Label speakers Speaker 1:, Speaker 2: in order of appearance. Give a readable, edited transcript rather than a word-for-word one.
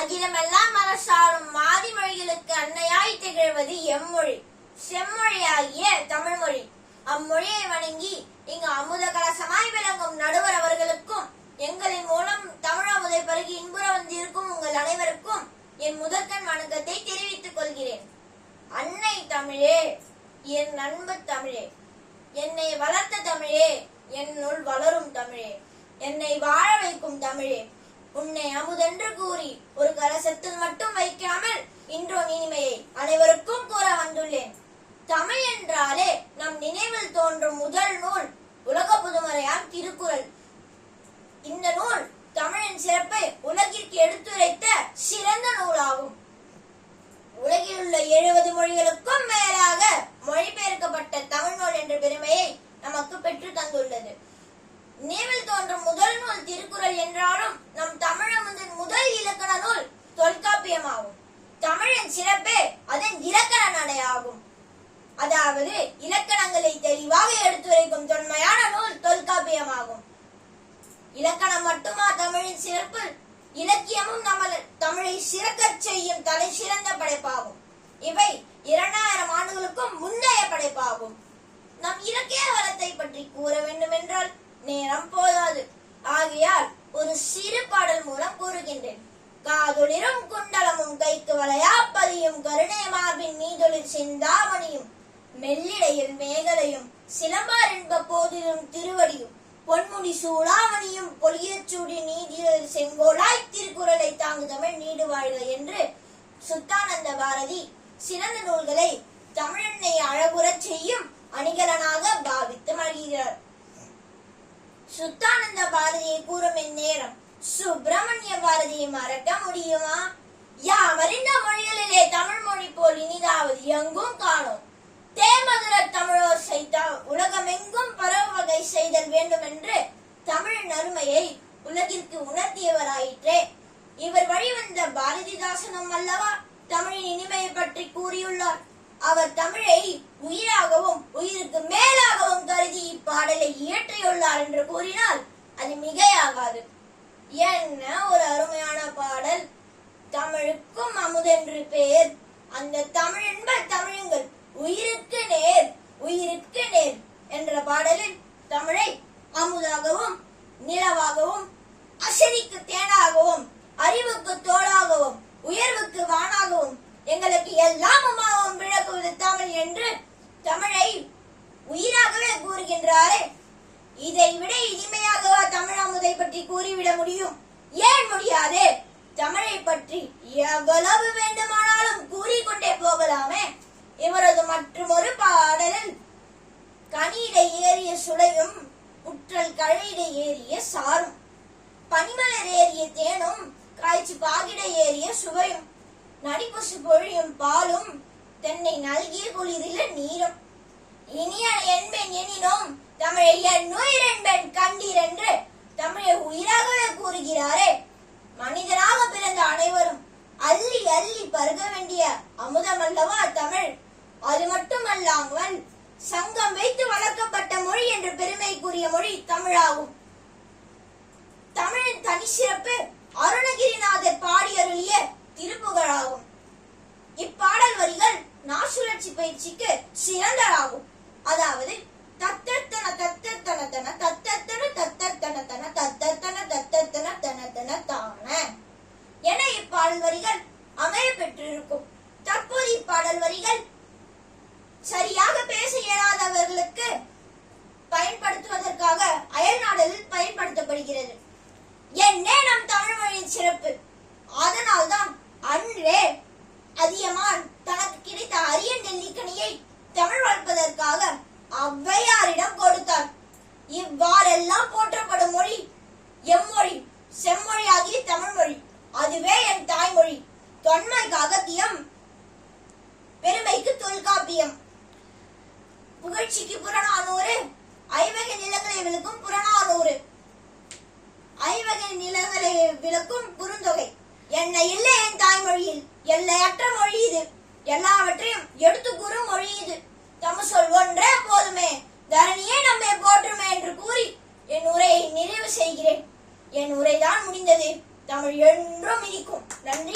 Speaker 1: அகிலமெல்லாம் அரசாளும் மாதி மொழிகளுக்கு அன்னையாய் திகழ்வது எம்மொழி, செம்மொழியாகிய தமிழ்மொழி. அம்மொழியை வணங்கி இங்கு அமுத கலசமாய் விளங்கும் நடுவர் அவர்களுக்கும், எங்களின் மூலம் தமிழ் அமுதை பருகி இன்புற வந்திருக்கும் உங்கள் அனைவருக்கும் என் முதற்கண் வணக்கத்தை தெரிவித்துக் கொள்கிறேன். அன்னை தமிழே, என் அன்பு தமிழே, என்னை வளர்த்த தமிழே, என்னுள் வளரும் தமிழே, என்னை வாழ வைக்கும் தமிழே, உன்னை அமுதென்று கூறி ஒரு கலசத்தில் மட்டும் வைக்காமல் இன்றோன் இனிமையை அனைவருக்கும் கூற வந்துள்ளேன். தமிழ் என்றாலே நம் நினைவில் தோன்றும் முதல் நூல் உலக புதுமறையாம் திருக்குறள். இந்த நூல் தமிழின் சிறப்பை உலகிற்கு எடுத்துரைத்த சிறந்த நூலாகும். உலகில் உள்ள 70 மொழிகளுக்கும் மேலாக மொழிபெயர்க்கப்பட்ட தமிழ் நூல் என்ற பெருமையை நமக்கு பெற்று தந்துள்ளது. நினைவில் தோன்றும் முதல் நூல் திருக்குறள் என்றாலும் நம் தமிழமுதின் முதல் இலக்கண நூல் தொல்காப்பியமாகும். தமிழின் சிறப்பே அதன் இலக்கண நடையாகும். அதாவது இலக்கணங்களை தெளிவாக எடுத்துரைக்கும் தொன்மையான நூல் தொல்காப்பியமாகும். இலக்கணம் மட்டுமா தமிழின் சிறப்பு? இலக்கியமும் தமிழை சிறக்கச் செய்யும் தலை சிறந்த படைப்பாகும். இவை 2000 ஆண்டுகளுக்கும் முந்தைய படைப்பாகும். நம் இலக்கிய வளத்தை பற்றி கூற வேண்டும் என்றால் நேரம் போதாது. ஆகையால் ஒரு சிறு பாடல் மூலம் கூறுகின்றேன். காதொளிரும் குண்டலமும் கைக்கு வளையாப்பதியும் கருணை மார்பின் மீதொளிர் சிந்தாமணியும் மெல்லிடையில் மேகலையும் சிலம்பார் என்ப போதிலும் திருவடியும் பொன்முடி சூடாமணியும் பொலியச்சூடி நீதியில் செங்கோலாய் திருக்குறளை தாங்கு தமிழ் நீடு வாழ்க என்று சுத்தானந்த பாரதி சிறந்த நூல்களை தமிழனை அழகுறச் செய்யும் அணிகலனாக பாவித்து மகிழ்கிறார். சுத்தானந்த பாரதியை கூறும் இந்நேரம் சுப்பிரமணிய பாரதியை மறக்க முடியுமா? யாவறிந்த மொழிகளிலே தமிழ் மொழி போல் இனிதாவது எங்கும் காணோம். தேமதுர தமிழோசை உலகமெங்கும் பரவ வகை செய்தல் வேண்டும் என்று தமிழின் அருமையை உலகிற்கு உணர்த்தியவராயிற்றே. இவர் வழிவந்த பாரதிதாசனும் அல்லவா தமிழின் இனிமையை பற்றி கூறியுள்ளார். அவர் தமிழை உயிராகவும் உயிருக்கு மேலாகவும் கருதி இப்பாடலை இயற்றியுள்ளார் என்று கூறினால் அது மிகையாகாது. என்ன ஒரு அருமையான பாடல்! தமிழுக்கும் அமுதென்று பெயர், அந்த தமிழ் என்ப தமிழுங்கள் உயிருக்கு நேர், உயிருக்கு நேர் என்ற பாடலில் தமிழை அமுதாகவும் நிலவாகவும் அசனிக்கு தேனாகவும் அறிவுக்கு தோளாகவும் உயர்வுக்கு வானாகவும் எங்களுக்கு எல்லாமுமாகவும் விளக்குவது தமிழ் என்று தமிழை உயிராகவே கூறுகின்றாரே. இதை விட இனிமையாகவா தமிழ் அமுதை பற்றி கூறிவிட முடியும்? ஏன் முடியாதே? தமிழை பற்றி எவ்வளவு வேண்டுமானாலும் கூறிக்கொண்டே போகலாமே. இவரது மற்றொரு பாடலில் கனியிட ஏறிய சுளையும் முற்றல் கழையிட ஏறிய சாரும் பனிமலர் ஏறிய தேனும் காய்ச்சி பாகிட ஏறிய சுவையும் நடிப்பசு பொழியும் பாலும் தென்னை நல்கிய குளிரில நீரும் இனிய என்பேன் எனினும் தமிழை என் உயிர் என்பேன் கண்டீர் என்று தமிழை உயிராகவே கூறுகிறாரே. மனிதனாக பிறந்த அனைவரும் அள்ளி அள்ளி பருக வேண்டிய அமுதம் அல்லவா தமிழ். அது மட்டுமல்லாமல் சங்கம் வைத்து வளர்க்கப்பட்ட மொழி என்ற பெருமைக்குரிய மொழி தமிழாகும். தமிழின் தனி சிறப்பு அருணகிரிநாதர் பாடி அருளிய திருப்புகழாகும். இப்பாடல் வரிகள் நாசுழற்சி பயிற்சிக்கு சிறந்ததாகும். அதாவது தத்தத்தன தத்தத்தன தன தத்தத்தன தத்தத்தன தன தத்தத்தன தத்தத்தன தன தன தான என இப்பாடல் வரிகள் அமைய பெற்றிருக்கும். தற்போது இப்பாடல் வரிகள் சரியாக பேச இயலாதவர்களுக்கு பயன்படுத்துவதற்காக அயல் நாடுகளில் பயன்படுத்தப்படுகிறது. என்னே நம் தமிழ் மொழியின் சிறப்பு. அதனால்தான் அன்றே அதியமான் தனக்கு கிடைத்த அரிய நெல்லிக்கனியை தமிழ் வளர்ப்பதற்காக ஔவையாரிடம் கொடுத்தார். இவ்வாறெல்லாம் போற்றப்படும் மொழி எம்மொழி, செம்மொழியாகிய தமிழ் மொழி. அதுவே என் தாய்மொழி. தொன்மைக்கு அகத்தியம், பெருமைக்கு தொல்காப்பியம், புகழ்ச்சிக்கு புறநானூறு, ஐவகை நிலங்களை விளக்கும் புறநானூறு, ஐவகை நிலங்களை விளக்கும் குறுந்தொகை. என்ன இல்லை என் தாய்மொழியில் எல்லையற்ற மொழி இது. எல்லாவற்றையும் எடுத்து கூறும் மொழி இது. தமிழ் சொல் ஒன்றே போதுமே, தரணியே நம்மை போற்றுமே என்று கூறி என் உரையை நிறைவு செய்கிறேன். என் உரைதான் முடிந்தது. தமிழ் என்றும் இனிக்கும். நன்றி.